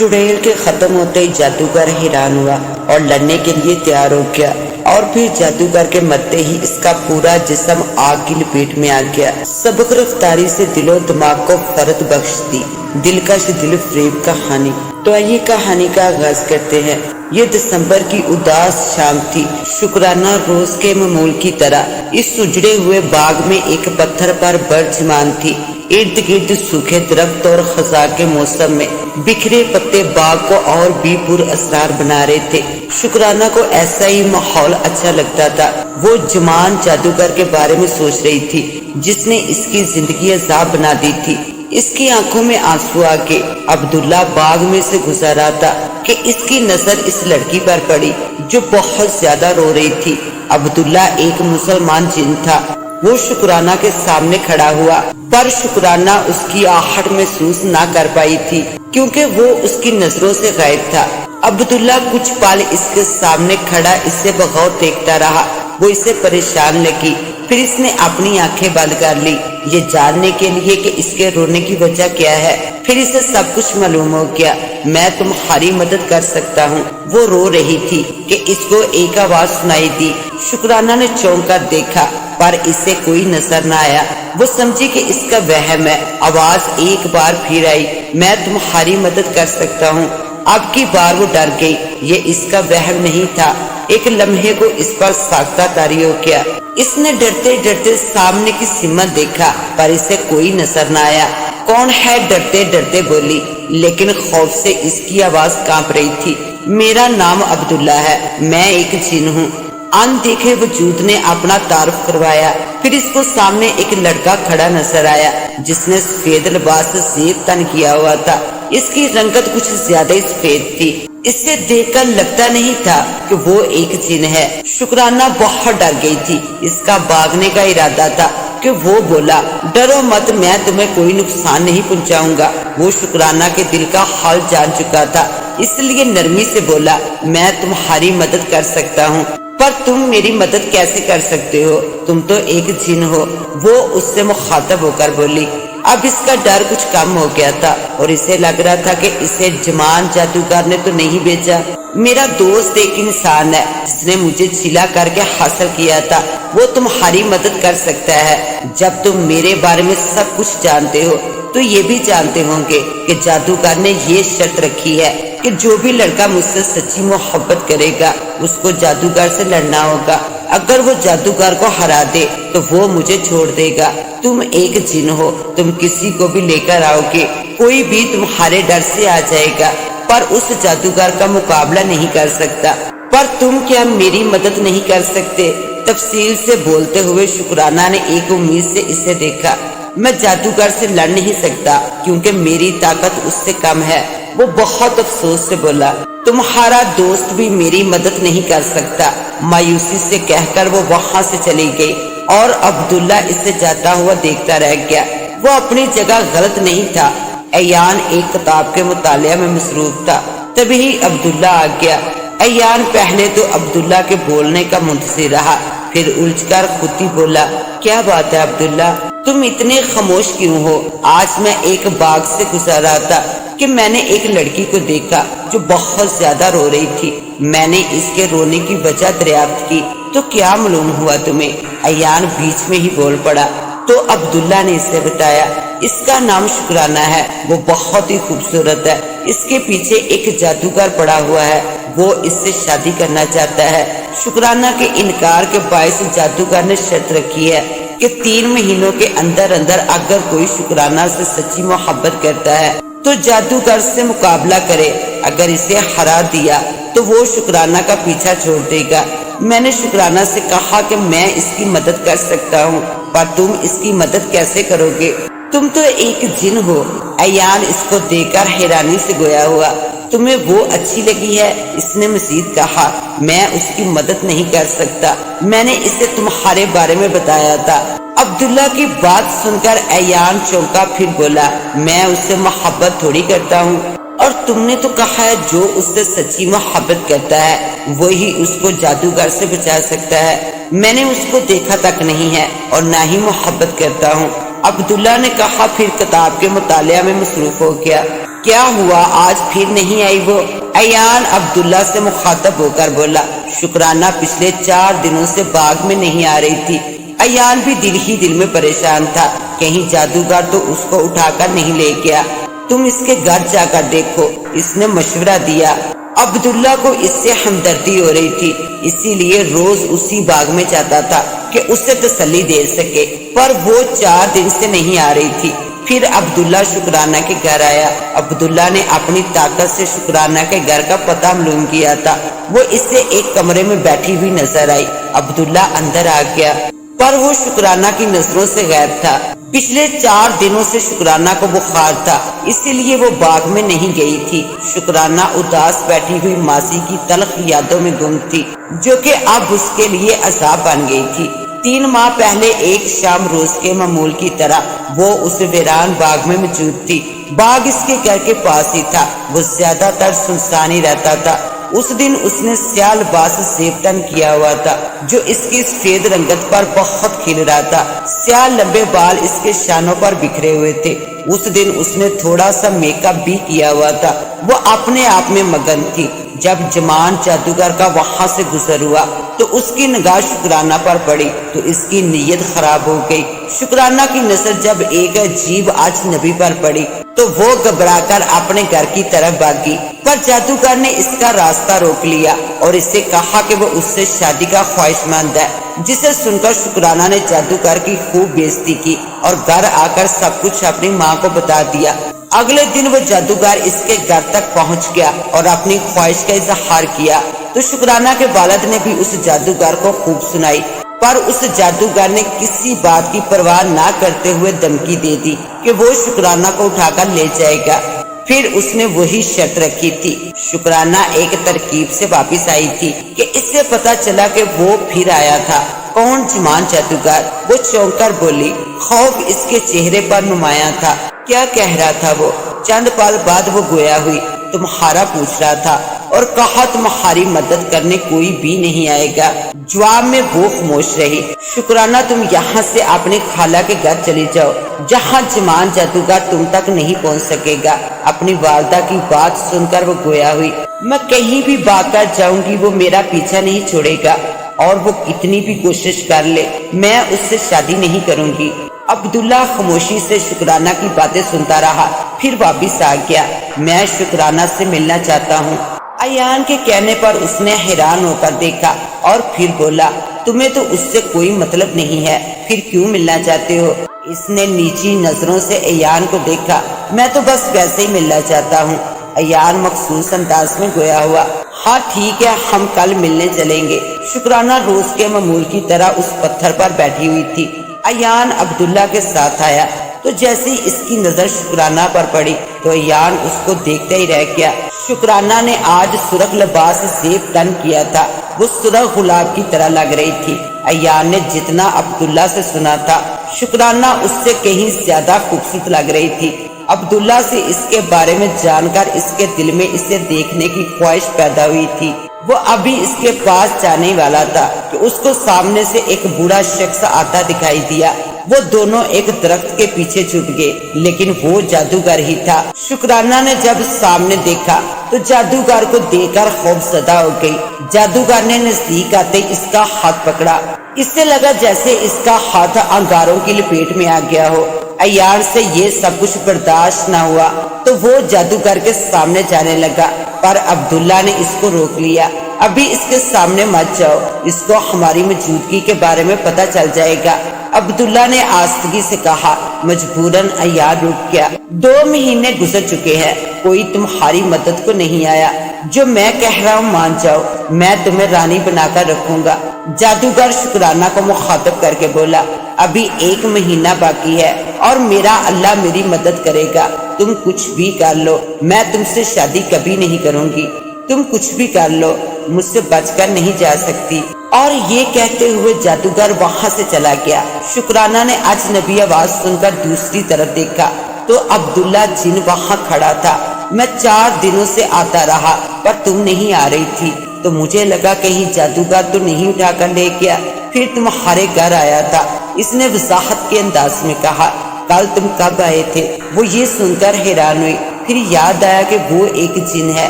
چڑیل کے ختم ہوتے ہی جادوگر حیران ہوا اور لڑنے کے لیے تیار ہو گیا، اور پھر جادوگر کے مرتے ہی اس کا پورا جسم آگ کی لپیٹ میں آ گیا۔ سبق رفتاری سے دل و دماغ کو فرت بخش دی، دلکش دل فریب کہانی۔ تو آئیے کہانی کا آغاز کرتے ہیں۔ یہ دسمبر کی اداس شام تھی۔ شکرانہ روز کے معمول کی طرح اس سجڑے ہوئے باغ میں ایک پتھر پر برجمان تھی۔ ارد گرد سوکھے درخت اور خزاں کے موسم میں بکھرے پتے باغ کو اور بھی پر اسرار بنا رہے تھے۔ شکرانہ کو ایسا ہی ماحول اچھا لگتا تھا۔ وہ جوان جادوگر کے بارے میں سوچ رہی تھی جس نے اس کی زندگی عذاب بنا دی تھی۔ اس کی آنکھوں میں آنسو آ کے عبداللہ باغ میں سے گزر رہا تھا کہ اس کی نظر اس لڑکی پر پڑی جو بہت زیادہ رو رہی تھی۔ عبداللہ ایک مسلمان جن تھا۔ وہ شکرانہ کے سامنے کھڑا ہوا، پر شکرانہ اس کی آہٹ محسوس نہ کر پائی تھی کیونکہ وہ اس کی نظروں سے غائب تھا۔ عبداللہ کچھ پل اس کے سامنے کھڑا اسے بغور دیکھتا رہا۔ وہ اسے پریشان لگی، پھر اس نے اپنی آنکھیں بند کر لی یہ جاننے کے لیے کہ اس کے رونے کی وجہ کیا ہے۔ پھر اسے سب کچھ معلوم ہو گیا۔ میں تمہاری مدد کر سکتا ہوں۔ وہ رو رہی تھی کہ اس کو ایک آواز سنائی دی۔ شکرانہ نے چونک کر دیکھا پر اسے کوئی نظر نہ آیا۔ وہ سمجھی کہ اس کا وہم ہے۔ آواز ایک بار پھر آئی، میں تمہاری مدد کر سکتا ہوں۔ اب کی بار وہ ڈر گئی، یہ اس کا وہم نہیں تھا۔ ایک لمحے کو اس پر ساختہ طاری ہو گیا۔ اس نے ڈرتے ڈرتے سامنے کی سمت دیکھا پر اسے کوئی نظر نہ آیا۔ کون ہے؟ ڈرتے ڈرتے بولی، لیکن خوف سے اس کی آواز کانپ رہی تھی۔ میرا نام عبداللہ ہے، میں ایک جن ہوں۔ ان دیکھے وجود نے اپنا تعارف کروایا۔ پھر اس کو سامنے ایک لڑکا کھڑا نظر آیا جس نے سفید لباس زیب تن کیا ہوا تھا۔ اس کی رنگت کچھ زیادہ ہی سفید تھی۔ اس سے دیکھ کر لگتا نہیں تھا کہ وہ ایک جن ہے۔ شکرانہ بہت ڈر گئی تھی۔ اس کا بھاگنے کا ارادہ تھا کہ وہ بولا، ڈرو مت، میں تمہیں کوئی نقصان نہیں پہنچاؤں گا۔ وہ شکرانہ کے دل کا حال جان چکا تھا، اس لیے نرمی سے بولا، میں تمہاری مدد کر سکتا ہوں، پر تم میری مدد کیسے کر سکتے ہو؟ تم تو ایک جن ہو۔ وہ اس سے مخاطب ہو کر بولی۔ اب اس کا ڈر کچھ کم ہو گیا تھا اور اسے لگ رہا تھا کہ اسے جوان جادوگر نے تو نہیں بھیجا۔ میرا دوست ایک انسان ہے جس نے مجھے چھلا کر کے حاصل کیا تھا، وہ تمہاری مدد کر سکتا ہے۔ جب تم میرے بارے میں سب کچھ جانتے ہو تو یہ بھی جانتے ہوں گے کہ جادوگر نے یہ شرط رکھی ہے کہ جو بھی لڑکا مجھ سے سچی محبت کرے گا اس کو جادوگر سے لڑنا ہوگا۔ اگر وہ جادوگر کو ہرا دے تو وہ مجھے چھوڑ دے گا۔ تم ایک جن ہو، تم کسی کو بھی لے کر آؤ گے، کوئی بھی تمہارے ڈر سے آ جائے گا پر اس جادوگر کا مقابلہ نہیں کر سکتا۔ پر تم کیا میری مدد نہیں کر سکتے؟ تفصیل سے بولتے ہوئے شکرانہ نے ایک امید سے اسے دیکھا۔ میں جادوگر سے لڑ نہیں سکتا کیونکہ میری طاقت اس سے کم ہے۔ وہ بہت افسوس سے بولا، تمہارا دوست بھی میری مدد نہیں کر سکتا۔ مایوسی سے کہہ کر وہ وہاں سے چلی گئی اور عبداللہ اسے جاتا ہوا دیکھتا رہ گیا۔ وہ اپنی جگہ غلط نہیں تھا۔ ایان ایک کتاب کے مطالعہ میں مصروف تھا، تبھی عبداللہ آ گیا۔ ایان پہلے تو عبداللہ کے بولنے کا منتظر رہا، پھر الجھ کر خود ہی بولا، کیا بات ہے عبداللہ، تم اتنے خاموش کیوں ہو؟ آج میں ایک باغ سے گزر رہا تھا کہ میں نے ایک لڑکی کو دیکھا جو بہت زیادہ رو رہی تھی۔ میں نے اس کے رونے کی وجہ دریافت کی تو کیا معلوم ہوا تمہیں؟ ایان بیچ میں ہی بول پڑا۔ تو عبداللہ نے اسے بتایا، اس کا نام شکرانہ ہے، وہ بہت ہی خوبصورت ہے، اس کے پیچھے ایک جادوگر پڑا ہوا ہے، وہ اس سے شادی کرنا چاہتا ہے۔ شکرانہ کے انکار کے باعث جادوگر نے شرط رکھی ہے کہ 3 مہینوں کے اندر اندر اگر کوئی شکرانہ سے سچی محبت کرتا ہے تو جادوگر سے مقابلہ کرے۔ اگر اسے ہرا دیا تو وہ شکرانہ کا پیچھا چھوڑ دے گا۔ میں نے شکرانہ سے کہا کہ میں اس کی مدد کر سکتا ہوں، پر تم اس کی مدد کیسے کرو گے؟ تم تو ایک جن ہو۔ ایان اس کو دیکھ کر حیرانی سے گویا ہوا۔ تمہیں وہ اچھی لگی ہے؟ اس نے مزید کہا، میں اس کی مدد نہیں کر سکتا، میں نے اسے تمہارے بارے میں بتایا تھا۔ عبداللہ کی بات سن کر ایان چونکا، پھر بولا، میں اس سے محبت تھوڑی کرتا ہوں، اور تم نے تو کہا ہے جو اس سے سچی محبت کرتا ہے وہی اس کو جادوگر سے بچا سکتا ہے۔ میں نے اس کو دیکھا تک نہیں ہے اور نہ ہی محبت کرتا ہوں۔ عبداللہ نے کہا پھر کتاب کے مطالعہ میں مصروف ہو گیا۔ کیا ہوا آج پھر نہیں آئی وہ؟ ایان عبداللہ سے مخاطب ہو کر بولا، شکرانہ پچھلے 4 دنوں سے باغ میں نہیں آ رہی تھی۔ ایان بھی دل ہی دل میں پریشان تھا، کہیں جادوگر تو اس کو اٹھا کر نہیں لے گیا۔ تم اس کے گھر جا کر دیکھو، اس نے مشورہ دیا۔ عبداللہ کو اس سے ہمدردی ہو رہی تھی، اسی لیے روز اسی باغ میں جاتا تھا کہ اسے تسلی دے سکے، پر وہ 4 دن سے نہیں آ رہی تھی۔ پھر عبداللہ شکرانہ کے گھر آیا۔ عبداللہ نے اپنی طاقت سے شکرانہ کے گھر کا پتہ معلوم کیا تھا۔ وہ اس سے ایک کمرے میں بیٹھی ہوئی نظر آئی۔ عبداللہ اندر آ گیا، پر وہ شکرانہ کی نظروں سے غائب تھا۔ پچھلے 4 دنوں سے شکرانہ کو بخار تھا، اسی لیے وہ باغ میں نہیں گئی تھی۔ شکرانہ اداس بیٹھی ہوئی ماضی کی تلخ یادوں میں گم تھی، جو کہ اب اس کے لیے عذاب بن گئی تھی۔ 3 ماہ پہلے ایک شام روز کے معمول کی طرح وہ اس ویران باغ میں موجود تھی۔ باغ اس کے گھر کے پاس ہی تھا، وہ زیادہ تر سنسان ہی رہتا تھا۔ اس دن اس نے سیاہ لباس زیب تن کیا ہوا تھا، جو اس کی سفید رنگت پر بہت کھل رہا تھا۔ سیاہ لمبے بال اس کے شانوں پر بکھرے ہوئے تھے۔ اس دن اس نے تھوڑا سا میک اپ بھی کیا ہوا تھا۔ وہ اپنے آپ میں مگن تھی۔ جب جمان جادوگر کا وہاں سے گزر ہوا تو اس کی نگاہ شکرانہ پر پڑی تو اس کی نیت خراب ہو گئی۔ شکرانہ کی نظر جب ایک عجیب اجنبی پر پڑی تو وہ گھبرا کر اپنے گھر کی طرف بھاگی، پر جادوگر نے اس کا راستہ روک لیا اور اس سے کہا کہ وہ اس سے شادی کا خواہش مند ہے، جسے سن کر شکرانہ نے جادوگر کی خوب بےعزتی کی اور گھر آ کر سب کچھ اپنی ماں کو بتا دیا۔ اگلے دن وہ جادوگر اس کے گھر تک پہنچ گیا اور اپنی خواہش کا اظہار کیا تو شکرانہ کے والد نے بھی اس جادوگر کو خوب سنائی، پر اس جادوگر نے کسی بات کی پرواہ نہ کرتے ہوئے دھمکی دے دی کہ وہ شکرانہ کو اٹھا کر لے جائے گا۔ پھر اس نے وہی شرط رکھی تھی۔ شکرانہ ایک ترکیب سے واپس آئی تھی کہ اس سے پتا چلا کہ وہ پھر آیا تھا۔ کون جمان جادوگر؟ وہ چونک کر بولی۔ خوف اس کے چہرے پر نمایاں تھا۔ کیا کہہ رہا تھا وہ؟ چند پل بعد وہ گویا ہوئی۔ تمہارا پوچھ رہا تھا اور کہا تمہاری مدد کرنے کوئی بھی نہیں آئے گا۔ جواب میں وہ خاموش رہی۔ شکرانہ تم یہاں سے اپنے خالہ کے گھر چلی جاؤ، جہاں جمان جادوگر تم تک نہیں پہنچ سکے گا۔ اپنی والدہ کی بات سن کر وہ گویا ہوئی۔ میں کہیں بھی بھاگ کر جاؤں گی وہ میرا پیچھا نہیں چھوڑے گا، اور وہ کتنی بھی کوشش کر لے میں اس سے شادی نہیں کروں گی۔ عبداللہ خاموشی سے شکرانہ کی باتیں سنتا رہا، پھر واپس آ گیا۔ میں شکرانہ سے ملنا چاہتا ہوں۔ ایان کے کہنے پر اس نے حیران ہو کر دیکھا اور پھر بولا، تمہیں تو اس سے کوئی مطلب نہیں ہے، پھر کیوں ملنا چاہتے ہو؟ اس نے نیچی نظروں سے ایان کو دیکھا۔ میں تو بس ویسے ہی ملنا چاہتا ہوں۔ ایان مخصوص انداز میں گویا ہوا۔ ہاں ٹھیک ہے، ہم کل ملنے چلیں گے۔ شکرانہ روز کے معمول کی طرح اس پتھر پر بیٹھی ہوئی تھی۔ ایان عبداللہ کے ساتھ آیا تو جیسے اس کی نظر شکرانہ پر پڑی تو ایان اس کو دیکھتا ہی رہ گیا۔ شکرانہ نے آج سرخ لباس زیب تن کیا تھا، وہ سرخ گلاب کی طرح لگ رہی تھی۔ ایان نے جتنا عبداللہ سے سنا تھا، شکرانہ اس سے کہیں زیادہ خوبصورت لگ رہی تھی۔ عبداللہ سے اس کے بارے میں جان کر اس کے دل میں اسے دیکھنے کی خواہش پیدا ہوئی تھی۔ وہ ابھی اس کے پاس جانے والا تھا کہ اس کو سامنے سے ایک بوڑھا شخص آتا دکھائی دیا۔ وہ دونوں ایک درخت کے پیچھے چھپ گئے، لیکن وہ جادوگر ہی تھا۔ شکرانہ نے جب سامنے دیکھا تو جادوگر کو دیکھ کر خوف زدہ ہو گئی۔ جادوگر نے نزدیک آتے اس کا ہاتھ پکڑا۔ اس سے لگا جیسے اس کا ہاتھ انگاروں کی لپیٹ میں آ گیا ہو۔ ایان سے یہ سب کچھ برداشت نہ ہوا تو وہ جادوگر کے سامنے جانے لگا، پر عبداللہ نے اس کو روک لیا۔ ابھی اس کے سامنے مت جاؤ، اس کو ہماری موجودگی کے بارے میں پتہ چل جائے گا۔ عبداللہ نے آستگی سے کہا۔ مجبوراً ایان رک گیا۔ 2 مہینے گزر چکے ہیں، کوئی تمہاری مدد کو نہیں آیا۔ جو میں کہہ رہا ہوں مان جاؤ، میں تمہیں رانی بنا کر رکھوں گا۔ جادوگر شکرانہ کو مخاطب کر کے بولا، ابھی 1 مہینہ باقی ہے اور میرا اللہ میری مدد کرے گا۔ تم کچھ بھی کر لو، میں تم سے شادی کبھی نہیں کروں گی۔ تم کچھ بھی کر لو، مجھ سے بچ کر نہیں جا سکتی۔ اور یہ کہتے ہوئے جادوگر وہاں سے چلا گیا۔ شکرانہ نے اجنبی آواز سن کر دوسری طرف دیکھا تو عبداللہ جن وہاں کھڑا تھا۔ میں 4 دنوں سے آتا رہا پر تم نہیں آ رہی تھی، تو مجھے لگا کہیں جادوگر تو نہیں اٹھا کر لے گیا، پھر تمہارے گھر آیا تھا۔ اس نے وضاحت کے انداز میں کہا۔ कल तुम कब आए थे? वो ये सुनकर हैरान हुई। फिर याद आया कि वो एक जिन है,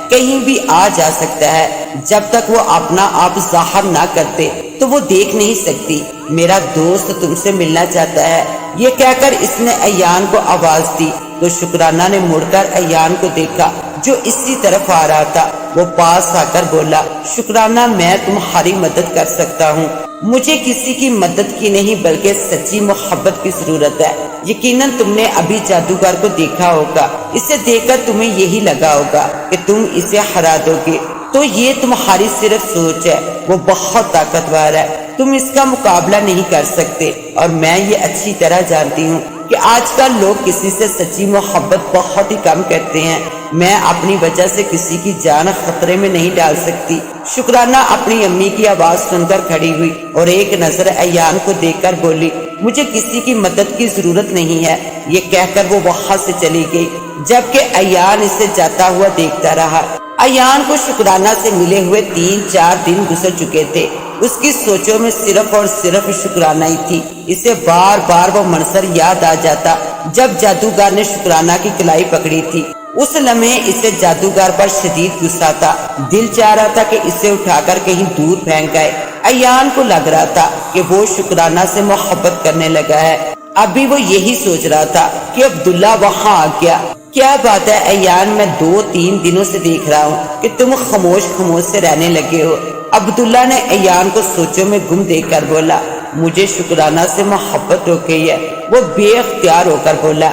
कहीं भी आ जा सकता है। जब तक वो अपना आप जाहिर ना करते तो वो देख नहीं सकती। मेरा दोस्त तुमसे मिलना चाहता है। ये कहकर इसने अयान को आवाज दी तो शुक्राना ने मुड़कर अयान को देखा जो इसी तरफ आ रहा था। वो पास आकर बोला, शुक्राना मैं तुम्हारी मदद कर सकता हूँ। मुझे किसी की मदद की नहीं बल्कि सच्ची मोहब्बत की जरूरत है। यकीनन तुमने अभी जादूगर को देखा होगा। इसे देखकर तुम्हें यही लगा होगा कि तुम इसे हरा दोगे। तो ये तुम्हारी सिर्फ सोच है। वो बहुत ताकतवर है, तुम इसका मुकाबला नहीं कर सकते। और मैं ये अच्छी तरह जानती हूँ कि आजकल लोग किसी से सच्ची मोहब्बत बहुत ही कम करते हैं। मैं अपनी वजह से किसी की जान खतरे में नहीं डाल सकती। शुक्राना अपनी अम्मी की आवाज सुनकर खड़ी हुई और एक नजर अयान को देखकर बोली, मुझे किसी की मदद की जरूरत नहीं है। ये कहकर वो वहां से चली गई, जबकि अयान इसे जाता हुआ देखता रहा। अयान को शुक्राना से मिले हुए 3-4 दिन गुजर चुके थे। उसकी सोचों में सिर्फ और सिर्फ शुक्राना ही थी। इसे बार बार वो मंजर याद आ जाता जब जादूगर ने शुक्राना की कलाई पकड़ी थी। उस लम्हे इसे जादूगर पर शदीद गुस्सा था। दिल चाह रहा था कि इसे उठाकर कहीं दूर फेंक आए। अयान को लग रहा था कि वो शुक्राना से मोहब्बत करने लगा है। अभी वो यही सोच रहा था कि अब्दुल्ला वहाँ आ गया। क्या बात है अयान, मैं 2-3 दिनों से देख रहा हूँ कि तुम खामोश खामोश से रहने लगे हो। अब्दुल्ला ने अयान को सोचों में गुम देखकर बोला, मुझे शुक्राना से मोहब्बत हो गई है। वो बेअख्तियार होकर बोला।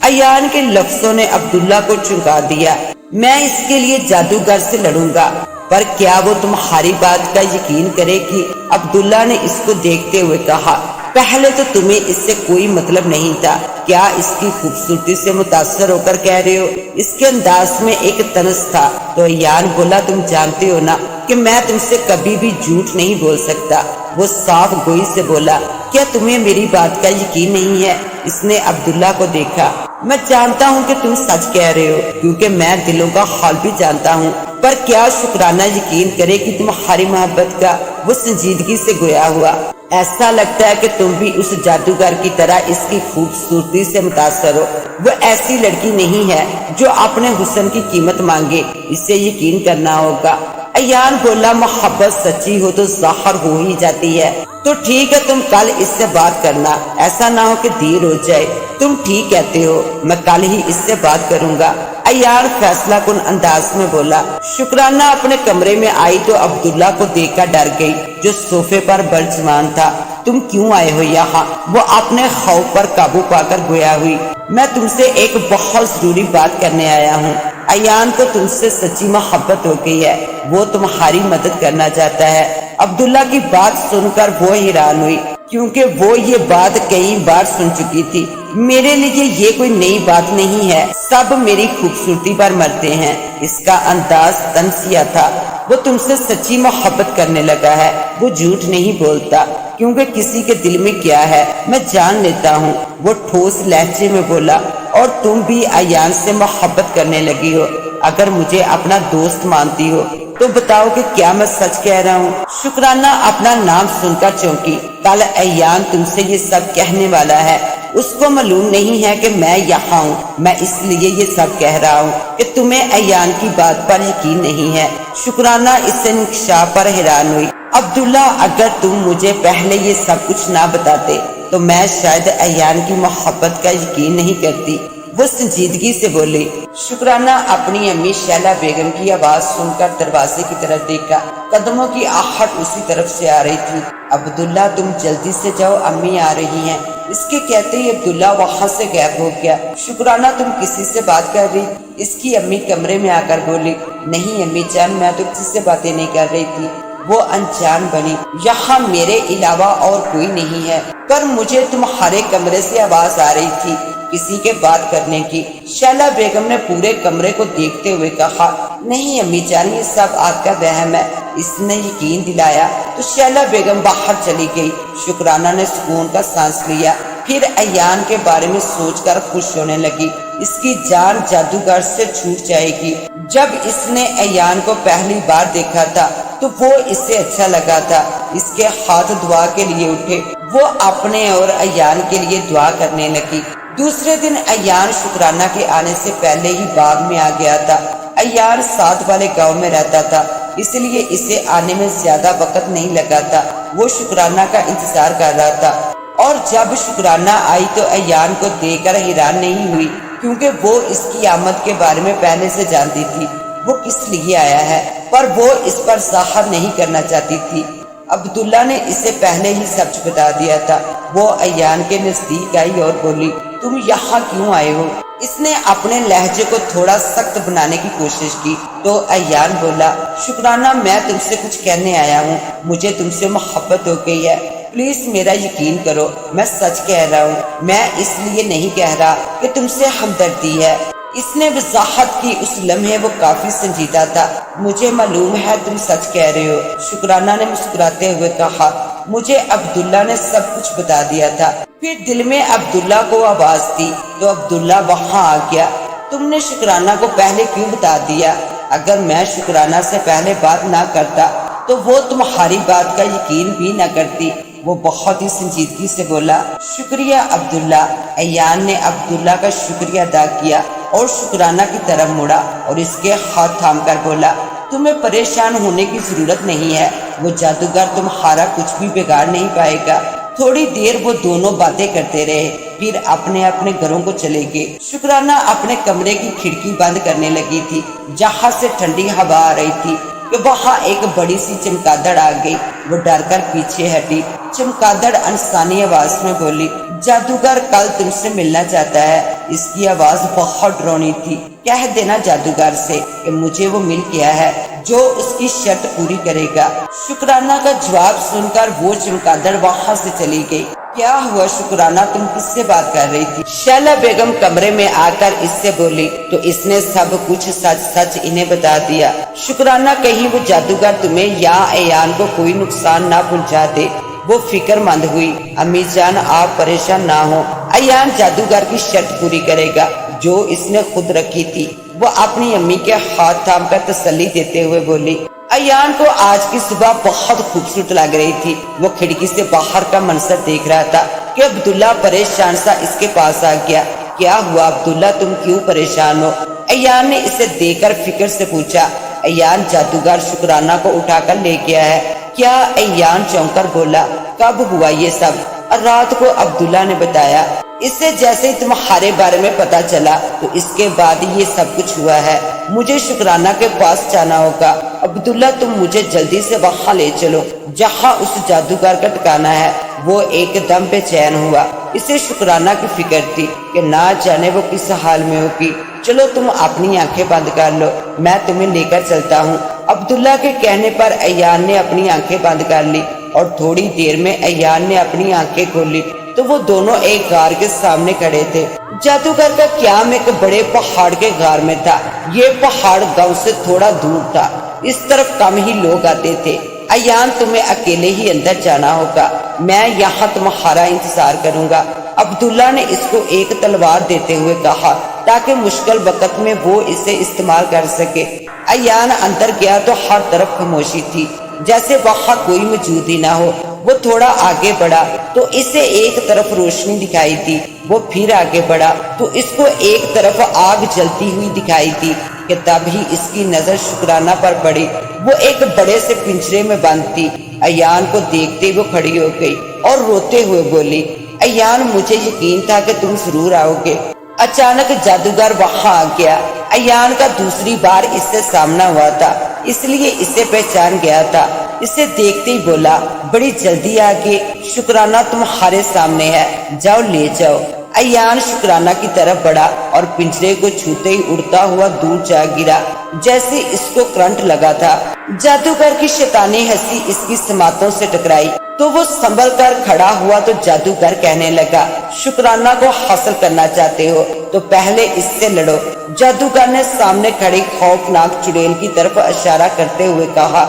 अयान के लफ्जों ने अब्दुल्ला को चौंका दिया। मैं इसके लिए जादूगर से लड़ूंगा, पर क्या वो तुम्हारी बात का यकीन करेगी? अब्दुल्ला ने इसको देखते हुए कहा, पहले तो तुम्हें इससे कोई मतलब नहीं था। क्या इसकी खूबसूरती से मुतासर होकर कह रहे हो? इसके अंदाज में एक तनस था। तो अयान बोला, तुम जानते हो ना कि मैं तुमसे कभी भी झूठ नहीं बोल सकता। वो साफ गोई से बोला, क्या तुम्हें मेरी बात का यकीन नहीं है? इसने अब्दुल्ला को देखा। मैं जानता हूँ कि तुम सच कह रहे हो, क्योंकि मैं दिलों का हाल भी जानता हूँ। पर क्या शुक्राना यकीन करे कि तुम्हारी मोहब्बत का? वो संजीदगी से गोया हुआ। ऐसा लगता है कि तुम भी उस जादूगर की तरह इसकी खूबसूरती से मुतासर हो। वो ऐसी लड़की नहीं है जो अपने हुस्न की कीमत मांगे। इसे यकीन करना होगा। अयान बोला, मोहब्बत सच्ची हो तो जाहिर हो ही जाती है। तो ठीक है, तुम कल इससे बात करना। ऐसा ना हो कि देर हो जाए। तुम ठीक कहते हो, मैं कल ही इससे बात करूंगा। अयान फैसला कुन अंदाज में बोला। शुक्राना अपने कमरे में आई तो अब्दुल्ला को देखकर डर गई, जो सोफे पर बलजमान था। तुम क्यों आए हो यहाँ? वो अपने खौफ पर काबू पाकर गोया हुई। मैं तुमसे एक बहुत जरूरी बात करने आया हूँ। अयान को तुमसे सच्ची मोहब्बत हो गई है। वो तुम्हारी मदद करना चाहता है। अब्दुल्ला की बात सुनकर वो हैरान हुई, क्योंकि वो ये बात कई बार सुन चुकी थी। मेरे लिए ये कोई नई बात नहीं है। सब मेरी खूबसूरती पर मरते हैं। इसका अंदाज तनसिया था। वो तुमसे सच्ची मोहब्बत करने लगा है। वो झूठ नहीं बोलता, क्योंकि किसी के दिल में क्या है मैं जान लेता हूँ। वो ठोस लहजे में बोला, और तुम भी अयान से मोहब्बत करने लगी हो। अगर मुझे अपना दोस्त मानती हो तो बताओ कि क्या मैं सच कह रहा हूँ? शुक्राना अपना नाम सुनकर चौंकी। कल अयान तुमसे ये सब कहने वाला है। उसको मालूम नहीं है कि मैं यहाँ हूँ। मैं इसलिए ये सब कह रहा हूँ कि तुम्हें अयान की बात पर यकीन नहीं है। शुक्राना इससे इंकशाफ पर हैरान हुई। अब्दुल्ला, अगर तुम मुझे पहले ये सब कुछ ना बताते तो मैं शायद अयान की मोहब्बत का यकीन नहीं करती। वो संजीदगी से बोली। शुक्राना अपनी अम्मी शैला बेगम की आवाज सुनकर दरवाजे की तरफ देखा। कदमों की आहट उसी तरफ से आ रही थी। अब्दुल्ला, तुम जल्दी से जाओ, अम्मी आ रही हैं। इसके कहते ही अब्दुल्ला वहां से गायब हो गया। शुक्राना, तुम किसी से बात कर रही? इसकी अम्मी कमरे में आकर बोली। नहीं अम्मी जान, मैं तो किसी से बातें नहीं कर रही थी। वो अनजान बनी। यहाँ मेरे अलावा और कोई नहीं है, पर मुझे तुम्हारे कमरे से आवाज आ रही थी किसी के बात करने की। शैला बेगम ने पूरे कमरे को देखते हुए कहा, नहीं अम्मी जान, ये सब आपका वहम है। इसने यकीन दिलाया तो शैला बेगम बाहर चली गई। शुक्राना ने सुकून का सांस लिया। फिर अयान के बारे में सोचकर खुश होने लगी। इसकी जान जादूगर से छूट जाएगी। जब इसने अयान को पहली बार देखा था तो वो इससे अच्छा लगा था। इसके हाथ दुआ के लिए उठे। वो अपने और अयान के लिए दुआ करने लगी। दूसरे दिन अयान शुक्राना के आने से पहले ही बाग में आ गया था। अयान साथ वाले गांव में रहता था, इसलिए इसे आने में ज्यादा वक्त नहीं लगा था। वो शुक्राना का इंतजार कर रहा था और जब शुक्राना आई तो अयान को देखकर हैरान नहीं हुई, क्योंकि वो इसकी आमद के बारे में पहले से जानती थी। वो किस लिए आया है, पर वो इस पर ज़ाहिर नहीं करना चाहती थी। अब्दुल्ला ने इसे पहले ही सच बता दिया था। वो अयान के नजदीक आई और बोली, तुम यहाँ क्यों आए हो? इसने अपने लहजे को थोड़ा सख्त बनाने की कोशिश की तो अयान बोला, शुक्राना मैं तुमसे कुछ कहने आया हूँ। मुझे तुमसे मोहब्बत हो गई है, प्लीज मेरा यकीन करो, मैं सच कह रहा हूँ। मैं इसलिए नहीं कह रहा कि तुमसे हमदर्दी है। इसने वजाहत की। उस लम्हे वो काफी संजीदा था। मुझे मालूम है तुम सच कह रहे हो, शुक्राना ने मुस्कुराते हुए कहा। मुझे अब्दुल्ला ने सब कुछ बता दिया था। फिर दिल में अब्दुल्ला को आवाज दी तो अब्दुल्ला वहाँ आ गया। तुमने शुक्राना को पहले क्यों बता दिया? अगर मैं शुक्राना से पहले बात ना करता तो वो तुम्हारी बात का यकीन भी न करती। वो बहुत ही संजीदगी से बोला, शुक्रिया अब्दुल्ला। अयान ने अब्दुल्ला का शुक्रिया अदा किया और शुक्राना की तरफ मुड़ा और इसके हाथ थाम कर बोला, तुम्हें परेशान होने की जरूरत नहीं है। वो जादूगर तुम्हारा कुछ भी बिगाड़ नहीं पाएगा। थोड़ी देर वो दोनों बातें करते रहे, फिर अपने अपने घरों को चले गए। शुक्राना अपने कमरे की खिड़की बंद करने लगी थी, जहाँ से ठंडी हवा आ रही थी कि वहाँ एक बड़ी सी चमगादड़ आ गई। वो डर कर पीछे हटी। चमगादड़ अनसानी आवाज में बोली, जादूगर कल तुमसे मिलना चाहता है। इसकी आवाज बहुत डरावनी थी। कह देना जादूगर से कि मुझे वो मिल गया है जो उसकी शर्त पूरी करेगा। शुक्राना का जवाब सुनकर वो चमगादड़ वहाँ से चली गई। क्या हुआ शुक्राना, तुम किससे बात कर रही थी? शैला बेगम कमरे में आकर इससे बोली तो इसने सब कुछ सच सच इन्हें बता दिया। शुक्राना कहीं वो जादूगर तुम्हें या अयान को कोई नुकसान ना पहुंचा दे। वो फिक्रमंद हुई। अम्मी जान आप परेशान ना हो, अयान जादूगर की शर्त पूरी करेगा जो इसने खुद रखी थी। वो अपनी अम्मी के हाथ थाम कर तसल्ली देते हुए बोली। अयान को आज की सुबह बहुत खूबसूरत लग रही थी। वो खिड़की से बाहर का मंजर देख रहा था कि अब्दुल्ला परेशान सा इसके पास आ गया। क्या हुआ अब्दुल्ला, तुम क्यों परेशान हो? अयान ने इसे देखकर फिक्र से पूछा। अयान जादूगर शुक्राना को उठाकर ले गया है। क्या? अयान चौंक बोला, कब हुआ ये सब? रात को अब्दुल्ला ने बताया। इससे जैसे ही तुम्हारे बारे में पता चला तो इसके बाद ये सब कुछ हुआ है। मुझे शुक्राना के पास जाना होगा। अब्दुल्ला तुम मुझे जल्दी से वहाँ ले चलो जहाँ उस जादूगर का ठिकाना है। वो एकदम बेचैन हुआ। इसे शुक्राना की फिक्र थी कि ना जाने वो किस हाल में होगी। चलो तुम अपनी आंखें बंद कर लो, मैं तुम्हें लेकर चलता हूँ। अब्दुल्ला के कहने पर अयान ने अपनी आंखें बंद कर ली और थोड़ी देर में अयान ने अपनी आंखें खोली तो वो दोनों एक गार के सामने खड़े थे। जादूगर का क़याम एक बड़े पहाड़ के गार में था। ये पहाड़ गांव से थोड़ा दूर था। इस तरफ कम ही लोग आते थे। अयान तुम्हें अकेले ही अंदर जाना होगा, मैं यहाँ तुम्हारा इंतजार करूंगा। अब्दुल्ला ने इसको एक तलवार देते हुए कहा ताकि मुश्किल वक्त में वो इसे इस्तेमाल कर सके। अयान अंदर गया तो हर तरफ खामोशी थी, जैसे वहाँ कोई मौजूद ही ना हो। वो थोड़ा आगे बढ़ा तो इसे एक तरफ रोशनी दिखाई दी। वो फिर आगे बढ़ा तो इसको एक तरफ आग जलती हुई दिखाई दी कि तभी इसकी नजर शुक्राना पर पड़ी। वो एक बड़े से पिंजरे में बंद थी। अयान को देखते वो खड़ी हो गई और रोते हुए बोली, अयान मुझे यकीन था कि तुम जरूर आओगे। अचानक जादूगर वहाँ आ गया। अयान का दूसरी बार इससे सामना हुआ था, इसलिए इसे पहचान गया था। इसे देखते ही बोला, बड़ी जल्दी आ गए, शुक्राना तुम्हारे सामने है, जाओ ले जाओ। अयान शुक्राना की तरफ बढ़ा और पिंजरे को छूते ही उड़ता हुआ दूर जा गिरा, जैसे इसको करंट लगा था। जादूगर की शैतानी हंसी इसकी समातों से टकराई तो वो संभल कर खड़ा हुआ तो जादूगर कहने लगा, शुक्राना को हासिल करना चाहते हो तो पहले इससे लड़ो। जादूगर ने सामने खड़ी खौफनाक चुड़ैल की तरफ इशारा करते हुए कहा।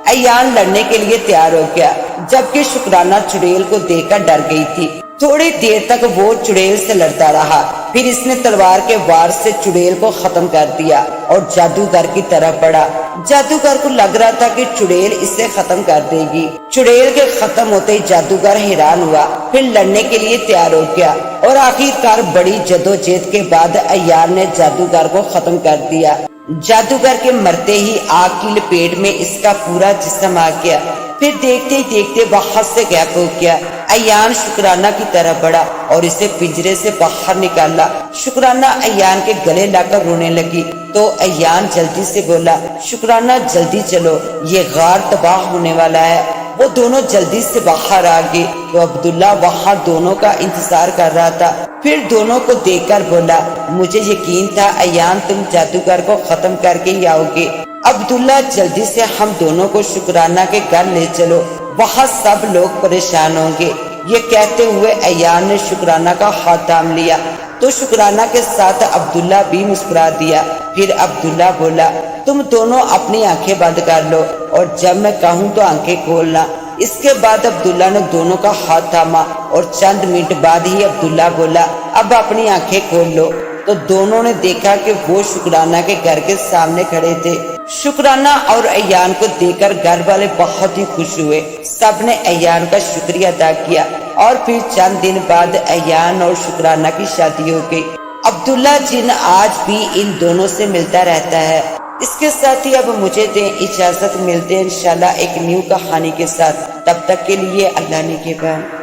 अयान लड़ने के लिए तैयार हो गया, जबकि शुक्राना चुड़ैल को देखकर डर गई थी। थोड़ी देर तक वो चुड़ैल से लड़ता रहा, फिर इसने तलवार के वार से चुड़ैल को खत्म कर दिया और जादूगर की तरफ बढ़ा। जादूगर को लग रहा था कि चुड़ैल इसे खत्म कर देगी। चुड़ैल के खत्म होते ही जादूगर हैरान हुआ, फिर लड़ने के लिए तैयार हो गया और आखिरकार बड़ी जदोजहद के बाद अय्यान ने जादूगर को खत्म कर दिया। जादूगर के मरते ही आग की लपेट में इसका पूरा जिस्म आ गया। फिर देखते ही देखते वहां से गायब हो गया। अय्यान शुक्राना की तरफ बढ़ा और इसे पिंजरे से बाहर निकाला। शुक्राना अय्यान के गले लाकर रोने लगी तो अय्यान जल्दी से बोला, शुक्राना जल्दी चलो, ये गार तबाह होने वाला है। वो दोनों जल्दी से बाहर आ गए तो अब्दुल्ला वहाँ दोनों का इंतजार कर रहा था। फिर दोनों को देखकर बोला, मुझे यकीन था अय्यान तुम जादूगर को खत्म करके ही आओगे। अब्दुल्ला जल्दी से हम दोनों को शुक्राना के घर ले चलो, वहाँ सब लोग परेशान होंगे। ये कहते हुए अय्यान ने शुक्राना का हाथ थाम लिया तो शुक्राना के साथ अब्दुल्ला भी मुस्कुरा दिया। फिर अब्दुल्ला बोला, तुम दोनों अपनी आंखें बंद कर लो और जब मैं कहूँ तो आंखें खोलना। इसके बाद अब्दुल्ला ने दोनों का हाथ थामा और चंद मिनट बाद ही अब्दुल्ला बोला, अब अपनी आंखें खोल लो। तो दोनों ने देखा कि वो शुक्राना के घर के सामने खड़े थे। शुक्राना और अय्यान को देखकर घर वाले बहुत ही खुश हुए। सबने अय्यान का शुक्रिया अदा किया और फिर चंद दिन बाद अय्यान और शुक्राना की शादी हो गई। अब्दुल्ला जिन आज भी इन दोनों से मिलता रहता है। इसके साथ ही अब मुझे दें इजाजत, मिलते हैं इंशाल्लाह एक न्यू कहानी के साथ। तब तक के लिए अल्लाह ने के बाद।